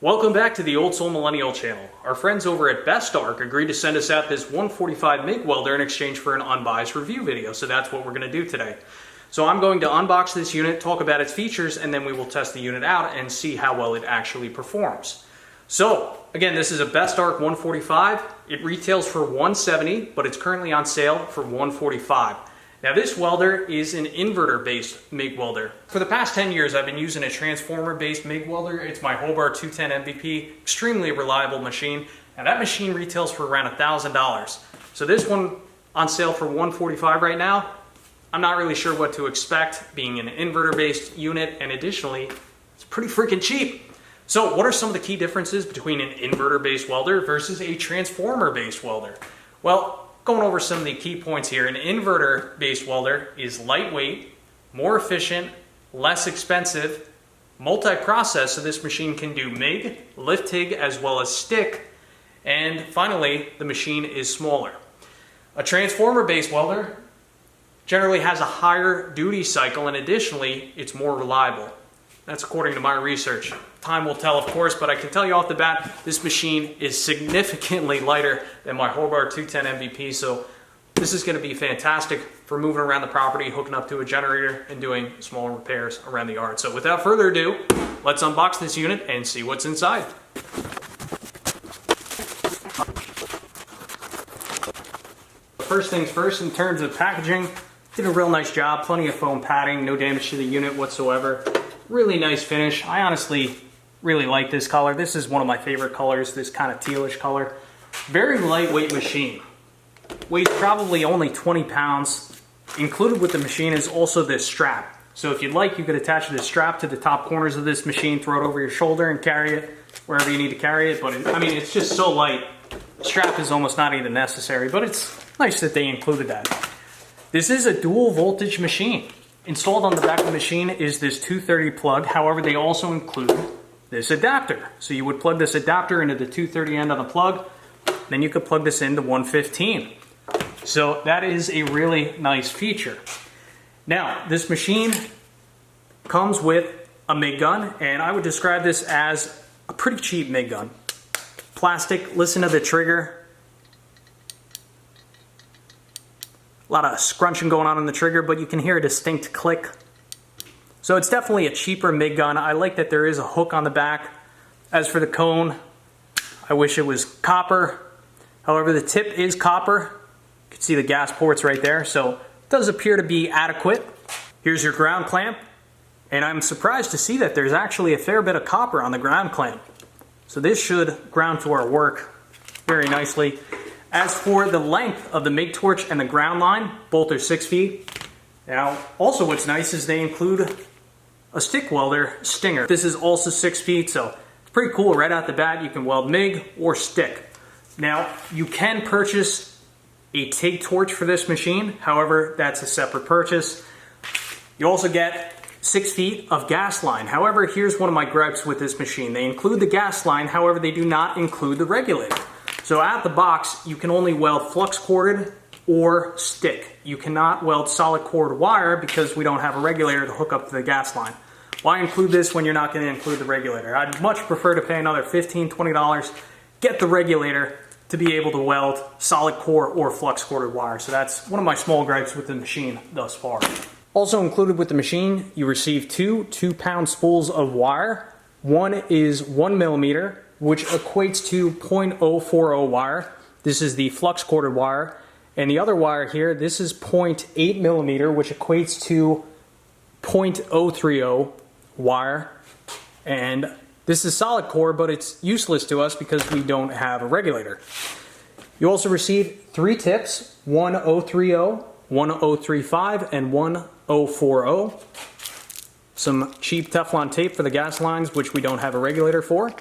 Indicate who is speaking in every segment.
Speaker 1: Welcome back to the Old Soul Millennial channel. Our friends over at Bestarc agreed to send us out this 145 Mig Welder in exchange for an unbiased review video, so that's what we're going to do today. So I'm going to unbox this unit, talk about its features, and then we will test the unit out and see how well it actually performs. So, again, this is a Bestarc 145. It retails for $170, but it's currently on sale for $145. Now this welder is an inverter-based MIG welder. For the past 10 years, I've been using a transformer-based MIG welder. It's my Hobart 210 MVP, extremely reliable machine, and that machine retails for around $1,000. So this one on sale for $145 right now. I'm not really sure what to expect, being an inverter-based unit, and additionally, it's pretty freaking cheap. So what are some of the key differences between an inverter-based welder versus a transformer-based welder? Well, going over some of the key points here, an inverter-based welder is lightweight, more efficient, less expensive, multi-process, so this machine can do MIG, lift TIG, as well as stick, and finally, the machine is smaller. A transformer-based welder generally has a higher duty cycle, and additionally, it's more reliable. That's according to my research. Time will tell, of course, but I can tell you off the bat, this machine is significantly lighter than my Hobart 210 MVP, so this is going to be fantastic for moving around the property, hooking up to a generator, and doing small repairs around the yard. So without further ado, let's unbox this unit and see what's inside. First things first, in terms of packaging, did a real nice job, plenty of foam padding, no damage to the unit whatsoever. Really nice finish. I honestly really like this color. This is one of my favorite colors, this kind of tealish color. Very lightweight machine. Weighs probably only 20 pounds. Included with the machine is also this strap. So if you'd like, you could attach this strap to the top corners of this machine, throw it over your shoulder and carry it wherever you need to carry it. But I mean, it's just so light. The strap is almost not even necessary, but it's nice that they included that. This is a dual voltage machine. Installed on the back of the machine is this 230 plug. However, they also include this adapter. So you would plug this adapter into the 230 end of the plug, then you could plug this into 115. So that is a really nice feature. Now, this machine comes with a MIG gun, and I would describe this as a pretty cheap MIG gun. Plastic, listen to the trigger. A lot of scrunching going on in the trigger, but you can hear a distinct click. So it's definitely a cheaper MIG gun. I like that there is a hook on the back. As for the cone, I wish it was copper. However, the tip is copper. You can see the gas ports right there, so it does appear to be adequate. Here's your ground clamp, and I'm surprised to see that there's actually a fair bit of copper on the ground clamp. So this should ground to our work very nicely. As for the length of the MIG torch and the ground line, both are 6 feet. Now, also what's nice is they include a stick welder stinger. This is also 6 feet, so it's pretty cool. Right out the bat, you can weld MIG or stick. Now, you can purchase a TIG torch for this machine. However, that's a separate purchase. You also get 6 feet of gas line. However, here's one of my gripes with this machine. They include the gas line, however, they do not include the regulator. So out the box, you can only weld flux corded or stick. You cannot weld solid cord wire because we don't have a regulator to hook up to the gas line. Why include this when you're not going to include the regulator? I'd much prefer to pay another $15, $20, get the regulator to be able to weld solid core or flux corded wire. So that's one of my small gripes with the machine thus far. Also included with the machine, you receive two 2-pound spools of wire. One is 1 millimeter, which equates to 0.040 wire. This is the flux corded wire. And the other wire here, this is 0.8 millimeter, which equates to 0.030 wire. And this is solid core, but it's useless to us because we don't have a regulator. You also receive 3 tips, 1030, 1035, and 1040. Some cheap Teflon tape for the gas lines, which we don't have a regulator for.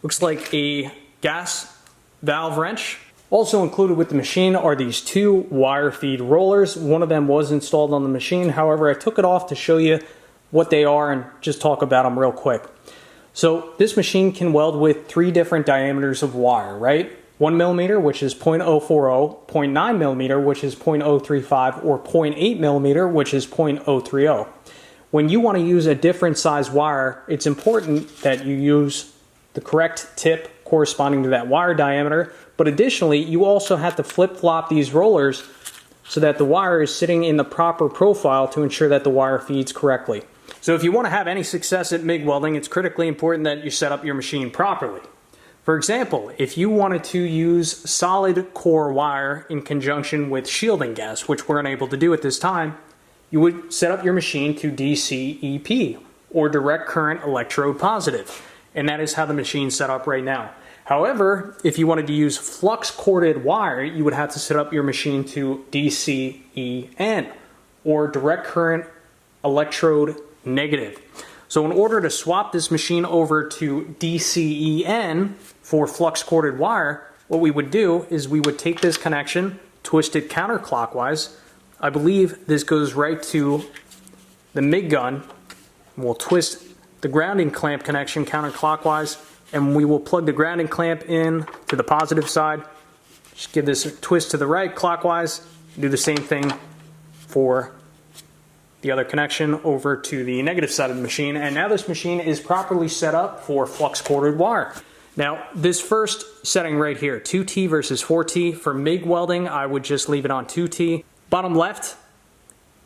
Speaker 1: Looks like a gas valve wrench. Also included with the machine are these 2 wire feed rollers. One of them was installed on the machine. However, I took it off to show you what they are and just talk about them real quick. So this machine can weld with 3 different diameters of wire, right? 1 millimeter, which is 0.040, 0.9 millimeter, which is 0.035, or 0.8 millimeter, which is 0.030. When you want to use a different size wire, it's important that you use the correct tip corresponding to that wire diameter. But additionally, you also have to flip-flop these rollers so that the wire is sitting in the proper profile to ensure that the wire feeds correctly. So if you want to have any success at MIG welding, it's critically important that you set up your machine properly. For example, if you wanted to use solid core wire in conjunction with shielding gas, which we're unable to do at this time, you would set up your machine to DCEP, or direct current electrode positive. And that is how the machine's set up right now. However, if you wanted to use flux corded wire, you would have to set up your machine to DCEN, or direct current electrode negative. So in order to swap this machine over to DCEN for flux corded wire, what we would do is we would take this connection, twist it counterclockwise. I believe this goes right to the MIG gun. We'll twist the grounding clamp connection counterclockwise, and we will plug the grounding clamp in to the positive side. Just give this a twist to the right clockwise. Do the same thing for the other connection over to the negative side of the machine, and now this machine is properly set up for flux corded wire. Now this first setting right here, 2T versus 4T, for MIG welding I would just leave it on 2T. Bottom left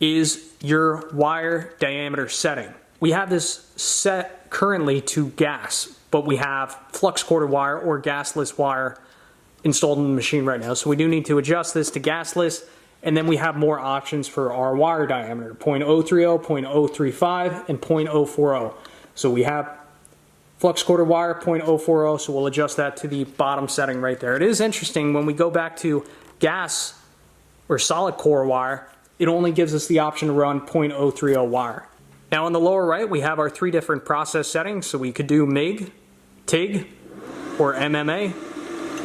Speaker 1: is your wire diameter setting. We have this set currently to gas, but we have flux corded wire or gasless wire installed in the machine right now, so we do need to adjust this to gasless. And then we have more options for our wire diameter, 0.030, 0.035, and 0.040. So we have flux corded wire, 0.040, so we'll adjust that to the bottom setting right there. It is interesting, when we go back to gas or solid core wire, it only gives us the option to run 0.030 wire. Now on the lower right, we have our 3 different process settings. So we could do MIG, TIG, or MMA.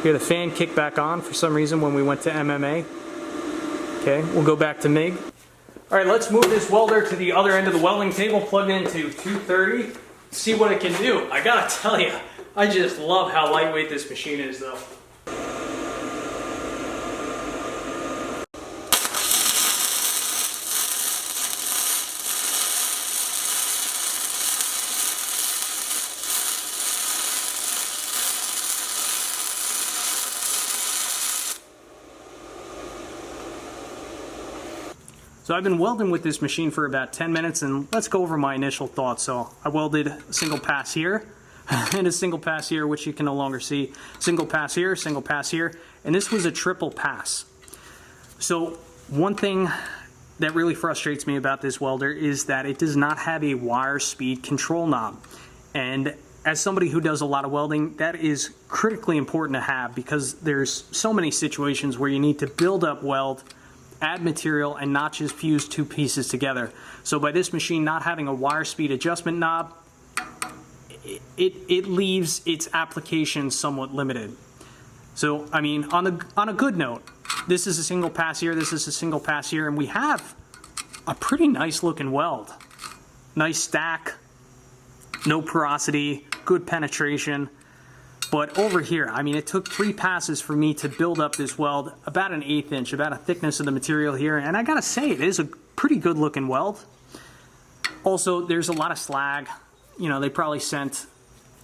Speaker 1: Hear the fan kick back on for some reason when we went to MMA. Okay, we'll go back to MIG. All right, let's move this welder to the other end of the welding table, plug it into 230, see what it can do. I gotta tell you, I just love how lightweight this machine is though. So I've been welding with this machine for about 10 minutes, and let's go over my initial thoughts. So I welded a single pass here and a single pass here, which you can no longer see. Single pass here, and this was a triple pass. So one thing that really frustrates me about this welder is that it does not have a wire speed control knob. And as somebody who does a lot of welding, that is critically important to have, because there's so many situations where you need to build up weld, add material, and not just fuse 2 pieces together. So by this machine not having a wire speed adjustment knob, it leaves its application somewhat limited. So I mean, on a good note, this is a single pass here, this is a single pass here, and we have a pretty nice looking weld. Nice stack, no porosity, good penetration. But over here, I mean, it took 3 passes for me to build up this weld, about an 1/8 inch, about a thickness of the material here. And I gotta say, it is a pretty good looking weld. Also, there's a lot of slag. You know, they probably sent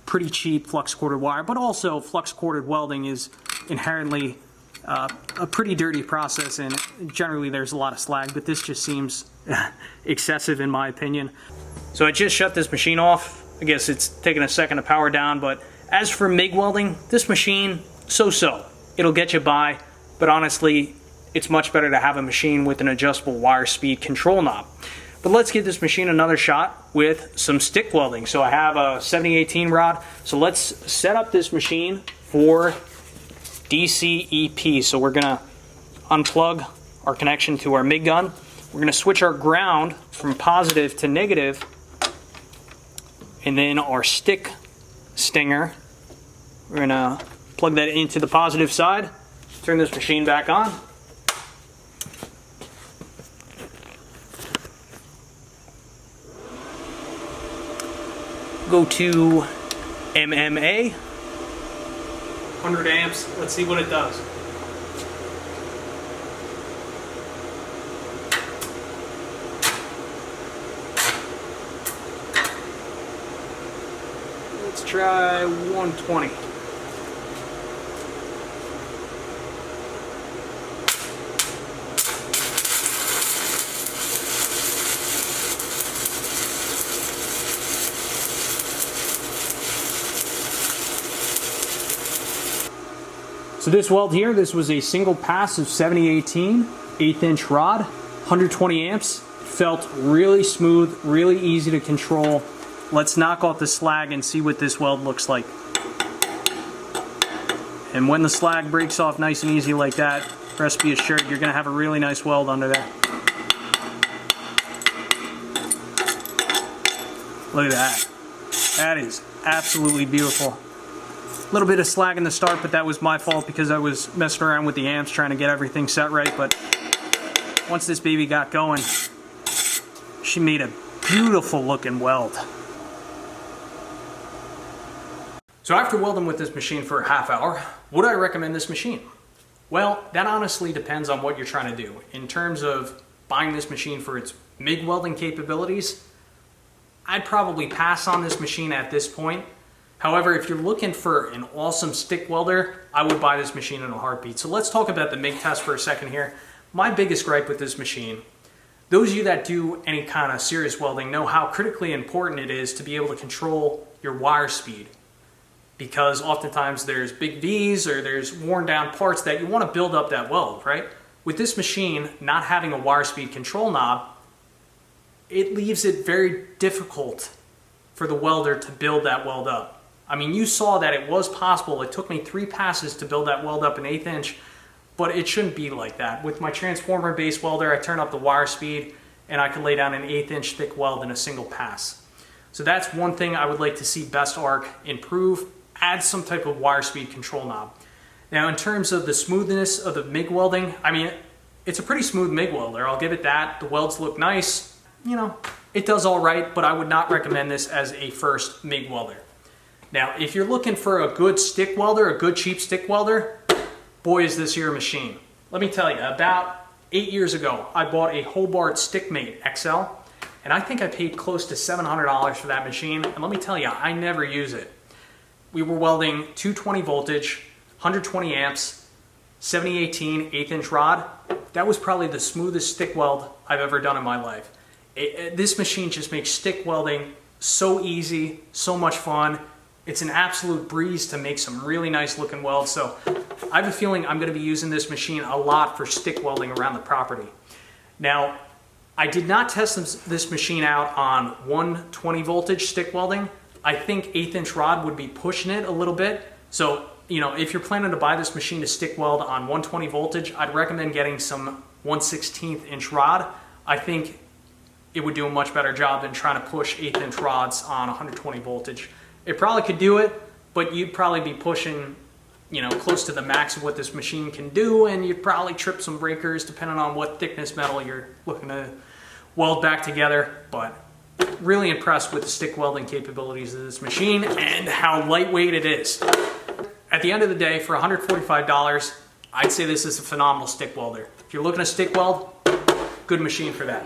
Speaker 1: pretty cheap flux corded wire, but also flux corded welding is inherently a pretty dirty process, and generally there's a lot of slag, but this just seems excessive in my opinion. So I just shut this machine off. I guess it's taking a second to power down, but as for MIG welding, this machine, so-so. It'll get you by, but honestly, it's much better to have a machine with an adjustable wire speed control knob. But let's give this machine another shot with some stick welding. So I have a 7018 rod, so let's set up this machine for DCEP. So we're gonna unplug our connection to our MIG gun. We're gonna switch our ground from positive to negative, and then our stick stinger, we're gonna plug that into the positive side, turn this machine back on. Go to MMA, 100 amps, let's see what it does. try 120. So this weld here, this was a single pass of 7018, 1/8 inch rod, 120 amps. Felt really smooth, really easy to control. Let's knock off the slag and see what this weld looks like. And when the slag breaks off nice and easy like that, rest be assured you're going to have a really nice weld under there. Look at that. That is absolutely beautiful. A little bit of slag in the start, but that was my fault because I was messing around with the amps trying to get everything set right. But once this baby got going, she made a beautiful looking weld. So after welding with this machine for a half hour, would I recommend this machine? Well, that honestly depends on what you're trying to do. In terms of buying this machine for its MIG welding capabilities, I'd probably pass on this machine at this point. However, if you're looking for an awesome stick welder, I would buy this machine in a heartbeat. So let's talk about the MIG test for a second here. My biggest gripe with this machine, those of you that do any kind of serious welding know how critically important it is to be able to control your wire speed. Because oftentimes there's big V's or there's worn down parts that you want to build up that weld, right? With this machine not having a wire speed control knob, it leaves it very difficult for the welder to build that weld up. I mean, you saw that it was possible. It took me 3 passes to build that weld up an 1/8 inch, but it shouldn't be like that. With my transformer based welder, I turn up the wire speed and I can lay down an 1/8 inch thick weld in a single pass. So that's one thing I would like to see Bestarc improve, add some type of wire speed control knob. Now in terms of the smoothness of the MIG welding, I mean, it's a pretty smooth MIG welder, I'll give it that. The welds look nice, you know, it does all right, but I would not recommend this as a first MIG welder. Now, if you're looking for a good stick welder, a good cheap stick welder, boy is this your machine. Let me tell you, about 8 years ago, I bought a Hobart Stickmate XL, and I think I paid close to $700 for that machine, and let me tell you, I never use it. We were welding 220 voltage, 120 amps, 7018, 1/8 inch rod. That was probably the smoothest stick weld I've ever done in my life. This machine just makes stick welding so easy, so much fun. It's an absolute breeze to make some really nice looking welds. So I have a feeling I'm going to be using this machine a lot for stick welding around the property. Now, I did not test this machine out on 120 voltage stick welding. I think 1/8 inch rod would be pushing it a little bit. So, you know, if you're planning to buy this machine to stick weld on 120 voltage, I'd recommend getting some 1/16 inch rod. I think it would do a much better job than trying to push 1/8 inch rods on 120 voltage. It probably could do it, but you'd probably be pushing, you know, close to the max of what this machine can do, and you'd probably trip some breakers depending on what thickness metal you're looking to weld back together. But really impressed with the stick welding capabilities of this machine and how lightweight it is. At the end of the day, for $145, I'd say this is a phenomenal stick welder. If you're looking to stick weld, good machine for that.